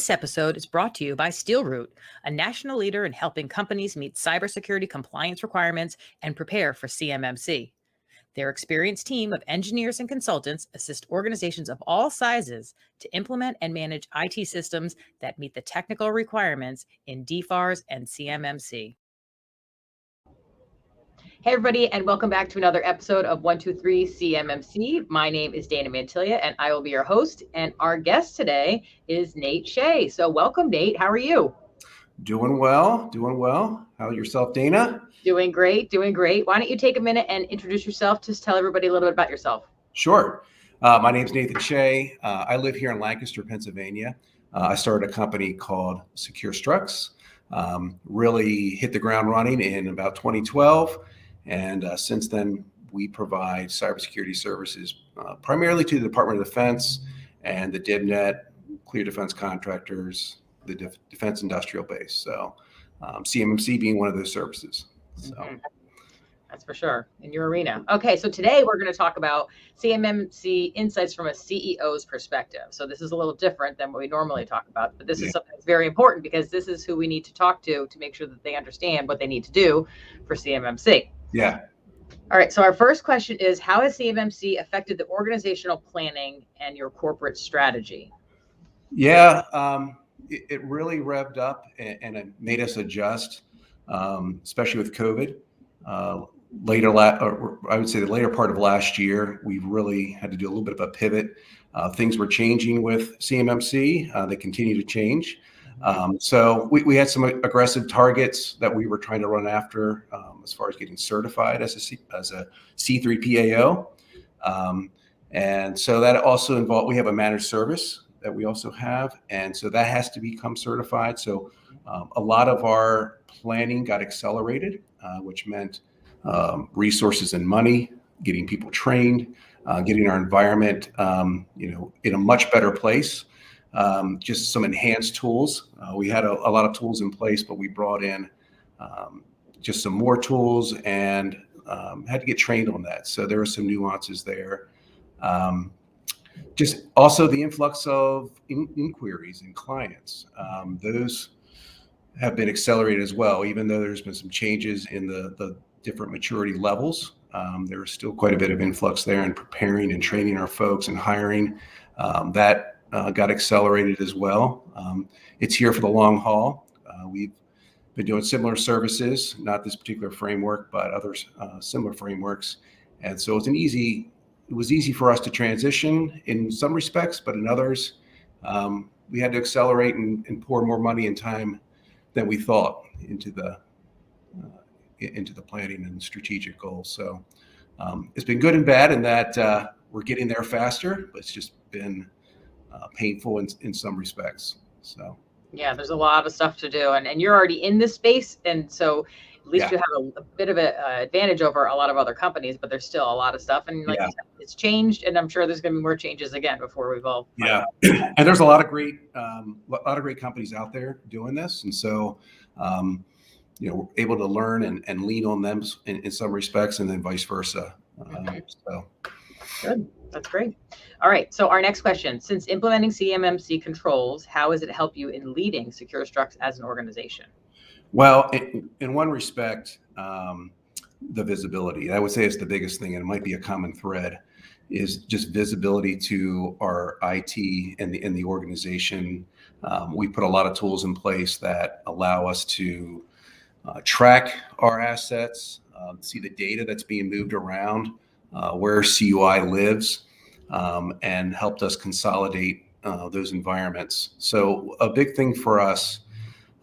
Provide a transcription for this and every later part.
This episode is brought to you by SteelRoot, a national leader in helping companies meet cybersecurity compliance requirements and prepare for CMMC. Their experienced team of engineers and consultants assist organizations of all sizes to implement and manage IT systems that meet the technical requirements in DFARS and CMMC. Hey, everybody, and welcome back to another episode of 123 CMMC. My name is Dana Mantilia, and I will be your host. And our guest today is Nate Shea. So welcome, Nate. How are you? Doing well, doing well. How about yourself, Dana? Doing great, doing great. Why don't you take a minute and introduce yourself? Just tell everybody a little bit about yourself. Sure. My name's Nate Shea. I live here in Lancaster, Pennsylvania. I started a company called SecureStrux. Really hit the ground running in about 2012. And since then, we provide cybersecurity services primarily to the Department of Defense and the DIBNet, clear defense contractors, the defense industrial base. So CMMC being one of those services. So that's for sure in your arena. Okay, so today we're going to talk about CMMC Insights from a CEO's perspective. So this is a little different than what we normally talk about, but this is something that's very important because this is who we need to talk to make sure that they understand what they need to do for CMMC. Yeah. All right. So our first question is, how has CMMC affected the organizational planning and your corporate strategy? Yeah, it really revved up and it made us adjust, especially with COVID. I would say the later part of last year, we really had to do a little bit of a pivot. Things were changing with CMMC. They continue to change. So we had some aggressive targets that we were trying to run after as far as getting certified as a C3PAO. And so that also involved, we have a managed service that we also have. And so that has to become certified. So a lot of our planning got accelerated, which meant resources and money, getting people trained, getting our environment, in a much better place. Just some enhanced tools. We had a lot of tools in place, but we brought in just some more tools and had to get trained on that. So there were some nuances there. Just also the influx of inquiries and clients. Those have been accelerated as well, even though there's been some changes in the different maturity levels. There is still quite a bit of influx there in preparing and training our folks and hiring. That got accelerated as well. It's here for the long haul. We've been doing similar services, not this particular framework, but others, similar frameworks. And so it was easy for us to transition in some respects, but in others, we had to accelerate and pour more money and time than we thought into the planning and strategic goals. So it's been good and bad in that we're getting there faster, but it's just been painful in some respects. So yeah, there's a lot of stuff to do, and you're already in this space, and so at least you have a bit of an advantage over a lot of other companies, but there's still a lot of stuff, and you said, it's changed, and I'm sure there's going to be more changes again before we've all and there's a lot of great companies out there doing this, and so we're able to learn and lean on them in some respects, and then vice versa. So good. That's great. All right. So our next question, since implementing CMMC controls, how has it helped you in leading SecureStrux as an organization? Well, in one respect, the visibility, I would say is the biggest thing, and it might be a common thread, is just visibility to our IT and the organization. We put a lot of tools in place that allow us to track our assets, see the data that's being moved around, where CUI lives, and helped us consolidate those environments. So a big thing for us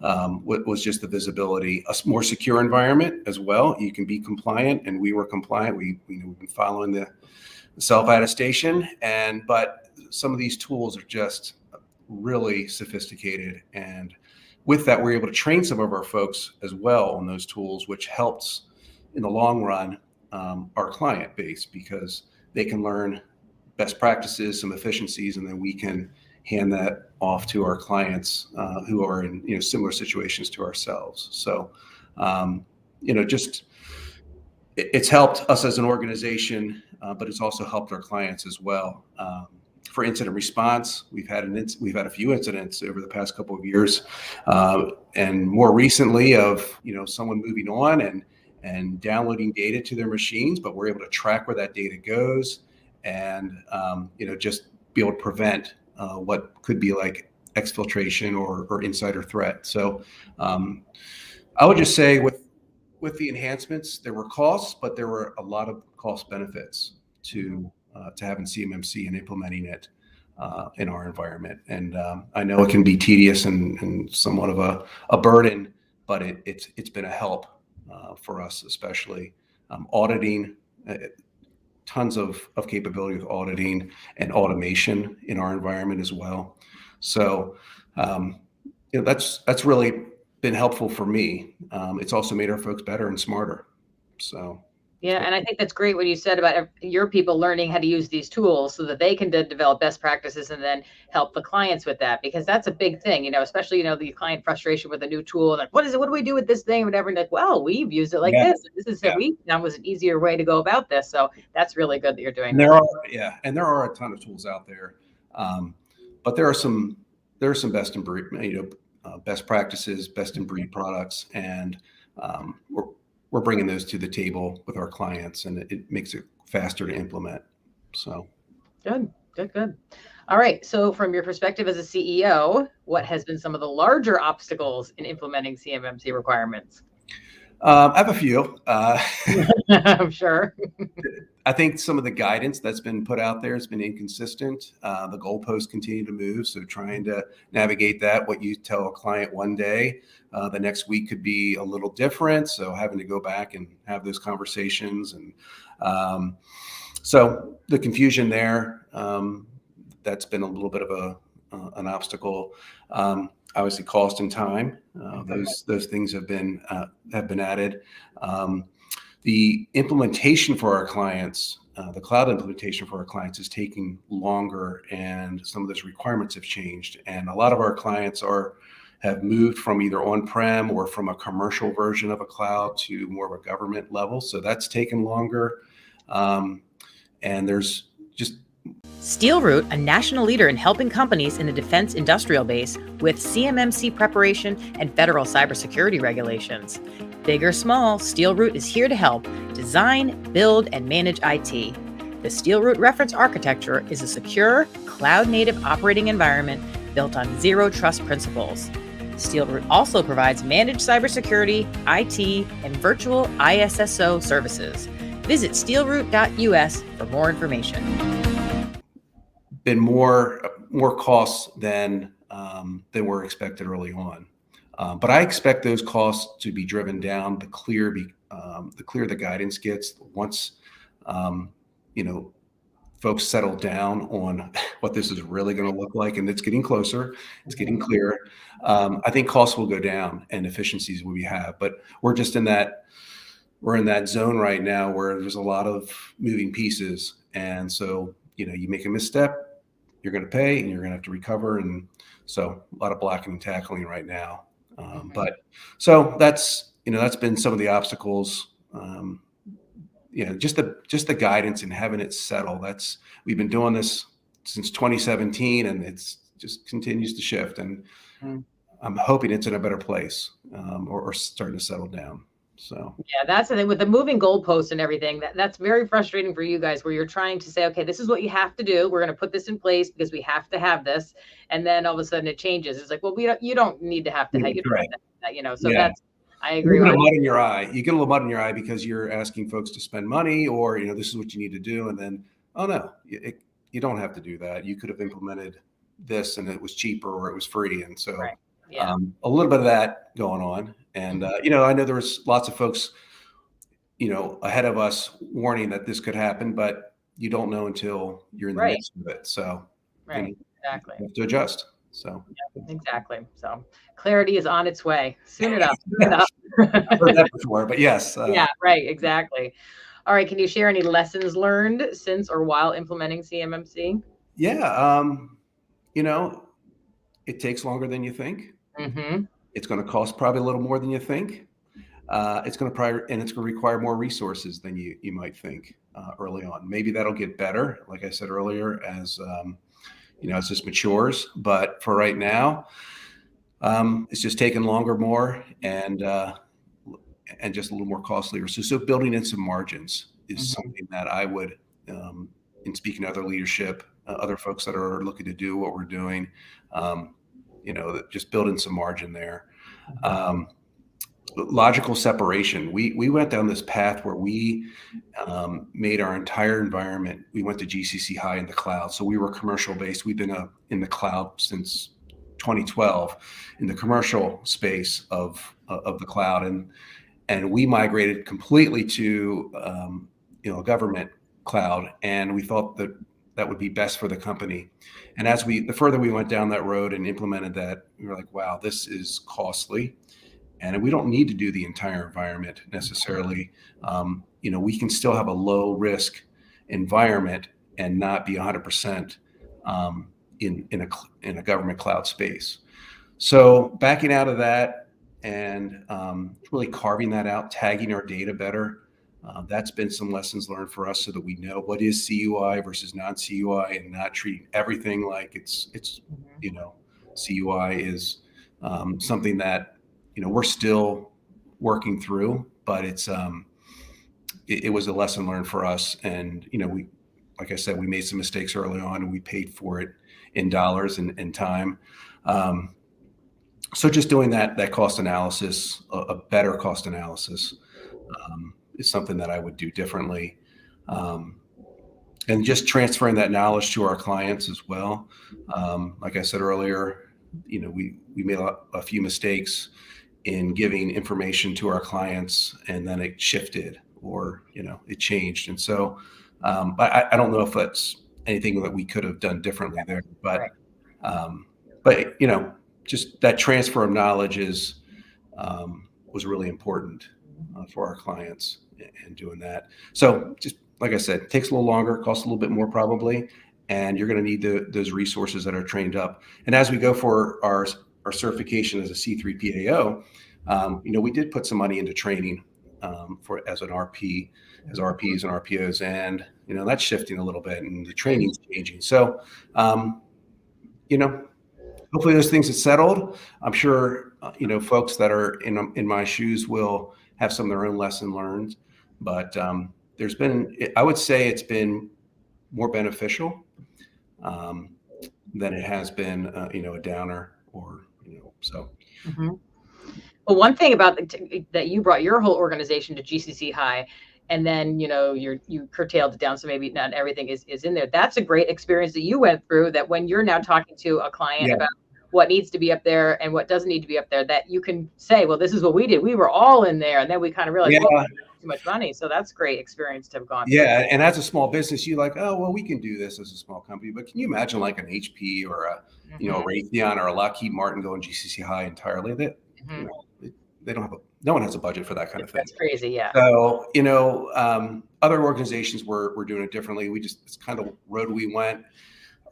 was just the visibility, a more secure environment as well. You can be compliant, and we were compliant. We've been following the self-attestation, but some of these tools are just really sophisticated. And with that, we're able to train some of our folks as well on those tools, which helps in the long run our client base, because they can learn best practices, some efficiencies, and then we can hand that off to our clients who are in similar situations to ourselves. So just it's helped us as an organization, but it's also helped our clients as well. for incident response. We've had a few incidents over the past couple of years, and more recently of someone moving on and downloading data to their machines, but we're able to track where that data goes, and just be able to prevent what could be like exfiltration or insider threat. So I would just say with the enhancements, there were costs, but there were a lot of cost benefits to having CMMC and implementing it in our environment. And I know it can be tedious and somewhat of a burden, but it's been a help for us, especially auditing. Tons of capability with auditing and automation in our environment as well. So that's really been helpful for me. It's also made our folks better and smarter. So yeah, and I think that's great what you said about your people learning how to use these tools so that they can develop best practices and then help the clients with that, because that's a big thing, especially, the client frustration with a new tool. Like, what is it? What do we do with this thing? Whatever. And like, well, we've used it like this. This is that was an easier way to go about this. So that's really good that you're doing that. And there are a ton of tools out there. But there are some best in breed, best practices, best in breed products. And we're bringing those to the table with our clients, and it makes it faster to implement. So good. All right. So from your perspective as a CEO, what has been some of the larger obstacles in implementing CMMC requirements? I have a few. I'm sure. I think some of the guidance that's been put out there has been inconsistent. The goalposts continue to move. So trying to navigate that, what you tell a client one day, the next week could be a little different. So having to go back and have those conversations. And so the confusion there, that's been a little bit of an obstacle. Obviously, cost and time; those things have been added. The implementation for our clients, the cloud implementation for our clients, is taking longer, and some of those requirements have changed. And a lot of our clients have moved from either on-prem or from a commercial version of a cloud to more of a government level. So that's taken longer. And there's just SteelRoot, a national leader in helping companies in the defense industrial base with CMMC preparation and federal cybersecurity regulations. Big or small, SteelRoot is here to help design, build, and manage IT. The SteelRoot reference architecture is a secure, cloud-native operating environment built on zero trust principles. SteelRoot also provides managed cybersecurity, IT, and virtual ISSO services. Visit steelroot.us for more information. Been more costs than were expected early on, but I expect those costs to be driven down the clearer the guidance gets once folks settle down on what this is really going to look like, and it's getting closer, it's getting clearer. I think costs will go down and efficiencies will be had, but we're in that zone right now where there's a lot of moving pieces, and so you make a misstep, you're going to pay and you're going to have to recover. And so a lot of blocking and tackling right now. But so that's been some of the obstacles, just the guidance and having it settle. We've been doing this since 2017 and it's just continues to shift. And I'm hoping it's in a better place or starting to settle down. So yeah, that's the thing with the moving goalposts and everything. That's very frustrating for you guys, where you're trying to say, okay, this is what you have to do. We're going to put this in place because we have to have this, and then all of a sudden it changes. It's like, well, you don't need to have to have that, So that's, I agree. You get a mud in your eye. You get a little mud in your eye because you're asking folks to spend money, or this is what you need to do, and then oh no, you don't have to do that. You could have implemented this, and it was cheaper, or it was free, and so. Right. Yeah. A little bit of that going on. And, I know there was lots of folks, ahead of us warning that this could happen, but you don't know until you're in the midst of it. So exactly. You have to adjust. So exactly. So clarity is on its way soon enough. I've heard that before, but yes. Yeah, right. Exactly. All right. Can you share any lessons learned since or while implementing CMMC? Yeah. It takes longer than you think. Mm-hmm. It's going to cost probably a little more than you think. It's going to require more resources than you might think early on. Maybe that'll get better, like I said earlier, as as this matures. But for right now, it's just taking longer, more, and just a little more costlier. So building in some margins is something that I would, in speaking to other leadership, other folks that are looking to do what we're doing, just building some margin there. Logical separation. We went down this path where we made our entire environment. We went to GCC high in the cloud. So we were commercial based. We've been in the cloud since 2012 in the commercial space of the cloud, and we migrated completely to a government cloud, and we thought that would be best for the company. And the further we went down that road and implemented that, we were like, wow, this is costly. And we don't need to do the entire environment necessarily. We can still have a low risk environment and not be 100% in a government cloud space. So backing out of that and really carving that out, tagging our data better. That's been some lessons learned for us, so that we know what is CUI versus non-CUI, and not treating everything like it's CUI is something that we're still working through, but it was a lesson learned for us. And we, like I said, we made some mistakes early on, and we paid for it in dollars and time. So just doing that cost analysis, a better cost analysis, is something that I would do differently. And just transferring that knowledge to our clients as well. Like I said earlier, we made a few mistakes in giving information to our clients, and then it shifted, or it changed. And so I don't know if that's anything that we could have done differently there, but just that transfer of knowledge was really important for our clients in doing that. So just like I said, it takes a little longer, costs a little bit more probably, and you're going to need those resources that are trained up. And as we go for our certification as a C3PAO, we did put some money into training as RPs and RPOs, and that's shifting a little bit, and the training's changing. So hopefully those things have settled. I'm sure folks that are in my shoes will have some of their own lesson learned, but I would say it's been more beneficial than it has been a downer, or so. Mm-hmm. Well, one thing about that, you brought your whole organization to GCC high, and then you curtailed it down, so maybe not everything is in there. That's a great experience that you went through, that when you're now talking to a client about what needs to be up there and what doesn't need to be up there, that you can say, well, this is what we did. We were all in there, and then we kind of realized, well, too much money. So that's great experience to have gone through. Yeah, and as a small business, you're like, oh, well, we can do this as a small company. But can you imagine like an HP or a Raytheon or a Lockheed Martin going GCC high entirely? They don't have no one has a budget for that kind of thing. That's crazy, yeah. So other organizations were doing it differently. It's kind of road we went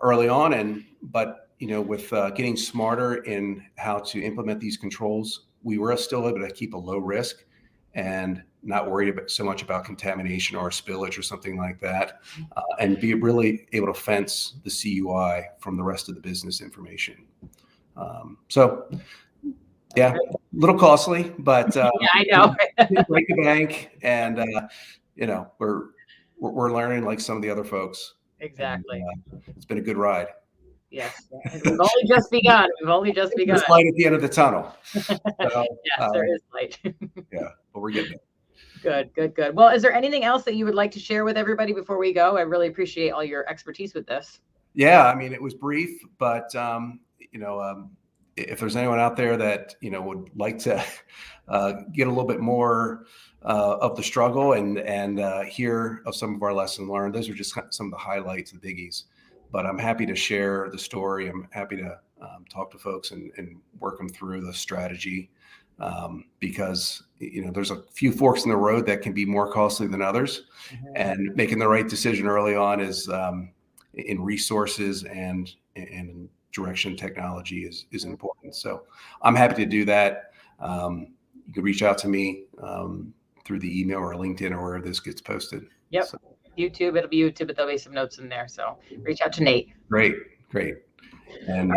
early on, but with getting smarter in how to implement these controls, we were still able to keep a low risk and not worried so much about contamination or spillage or something like that, and be really able to fence the CUI from the rest of the business information. Yeah, a little costly, but yeah, I know. Break the bank, and we're learning like some of the other folks. Exactly. And, it's been a good ride. Yes, we've only just begun. There's light at the end of the tunnel. So, yes, there is light. Yeah, but we're getting there. Good. Well, is there anything else that you would like to share with everybody before we go? I really appreciate all your expertise with this. Yeah, I mean, it was brief, but if there's anyone out there that would like to get a little bit more of the struggle and hear of some of our lessons learned, those are just some of the highlights, the biggies. But I'm happy to share the story. I'm happy to talk to folks and work them through the strategy, because there's a few forks in the road that can be more costly than others, and making the right decision early on is in resources and in direction technology is important. So I'm happy to do that. You can reach out to me through the email or LinkedIn or wherever this gets posted. Yep. So. YouTube, it'll be YouTube, but there'll be some notes in there. So reach out to Nate. Great. Great. And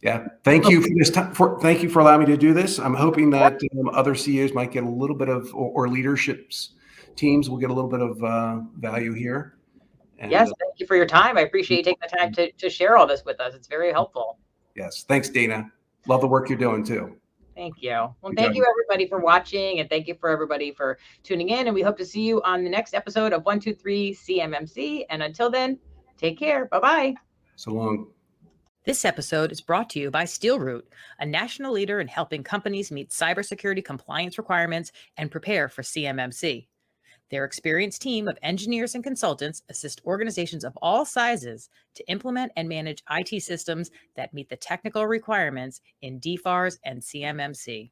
yeah, thank you for this time. Thank you for allowing me to do this. I'm hoping that other CEOs might get a little bit of, or leaderships teams will get a little bit of value here. And, yes, thank you for your time. I appreciate you taking the time to share all this with us. It's very helpful. Yes, thanks, Dana. Love the work you're doing too. Thank you. Well, thank you everybody for watching, and thank you for everybody for tuning in. And we hope to see you on the next episode of 123 CMMC. And until then, take care. Bye-bye. So long. This episode is brought to you by SteelRoot, a national leader in helping companies meet cybersecurity compliance requirements and prepare for CMMC. Their experienced team of engineers and consultants assist organizations of all sizes to implement and manage IT systems that meet the technical requirements in DFARS and CMMC.